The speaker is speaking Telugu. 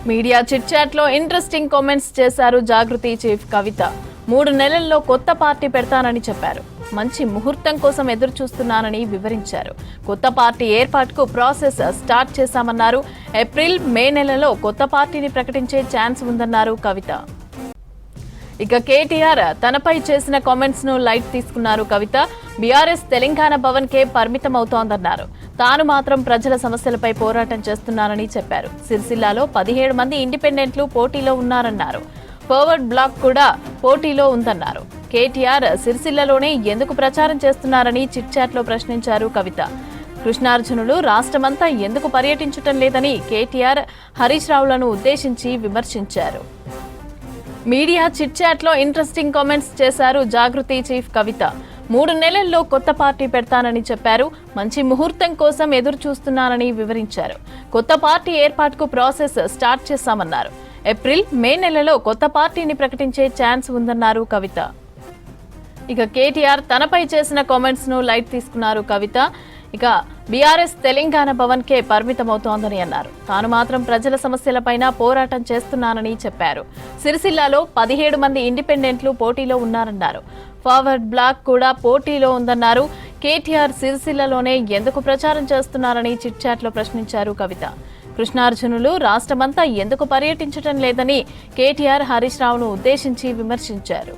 మీడియా చిట్ చాట్ లో ఇంట్రెస్టింగ్ కామెంట్స్ చేశారు జాగృతి చీఫ్ కవిత. 3 నెలల్లో కొత్త పార్టీ పెడతానని చెప్పారు. మంచి ముహూర్తం కోసం ఎదురు చూస్తున్నానని వివరించారు. కొత్త పార్టీ ఏర్పాటుకు ప్రాసెస్ స్టార్ట్ చేశామన్నారు. ఏప్రిల్, మే నెలలో కొత్త పార్టీని ప్రకటించే ఛాన్స్ ఉందన్నారు కవిత. ఇక కేటీఆర్ తనపై చేసిన కామెంట్స్ ను లైట్ తీసుకున్నారు కవిత. బీఆర్ఎస్ తెలంగాణ భవన్ కే పరిమితం అవుతోందన్నారు. తాను మాత్రం ప్రజల సమస్యలపై పోరాటం చేస్తున్నానని చెప్పారు. సిరిసిల్లాలో 17 మంది ఇండిపెండెంట్లు పోటీలో ఉన్నారన్నారు. ఫార్వర్డ్ బ్లాక్ కూడా పోటీలో ఉందన్నారు. కేటీఆర్ సిరిసిల్లలోనే ఎందుకు ప్రచారం చేస్తున్నారని చిట్ చాట్ లో ప్రశ్నించారు కవిత. కృష్ణార్జునులు రాష్ట్రమంతా ఎందుకు పర్యటించటం లేదని కేటీఆర్ హరీష్ రావులను ఉద్దేశించి విమర్శించారు. మీడియా చిట్ చాట్ లో ఇంట్రెస్టింగ్ కామెంట్స్ చేశారు జాగృతి చీఫ్ కవిత. 3 నెలల్లో కొత్త పార్టీ పెడతానని చెప్పారు. మంచి ముహూర్తం కోసం ఎదురు చూస్తున్నానని వివరించారు. కొత్త పార్టీ ఏర్పాటుకు ప్రాసెస్ స్టార్ట్ చేశామన్నారు. ఏప్రిల్, మే నెలలో కొత్త పార్టీని ప్రకటించే ఛాన్స్ ఉందన్నారు కవిత. ఇక కేటీఆర్ తనపై చేసిన కామెంట్స్ ను లైట్ తీసుకున్నారు కవిత. ఇక బీఆర్ఎస్ తెలంగాణ భవన్ కే పరిమితమవుతోందని అన్నారు. తాను మాత్రం ప్రజల సమస్యలపైన పోరాటం చేస్తున్నానని చెప్పారు. సిరిసిల్లాలో 17 మంది ఇండిపెండెంట్లు పోటీలో ఉన్నారన్నారు. ఫార్వర్డ్ బ్లాక్ కూడా పోటీలో ఉందన్నారు. కేటీఆర్ సిరిసిల్లలోనే ఎందుకు ప్రచారం చేస్తున్నారని చిట్ చాట్ లో ప్రశ్నించారు కవిత. కృష్ణార్జునులు రాష్ట్రమంతా ఎందుకు పర్యటించడం లేదని కేటీఆర్ హరీష్ రావును ఉద్దేశించి విమర్శించారు.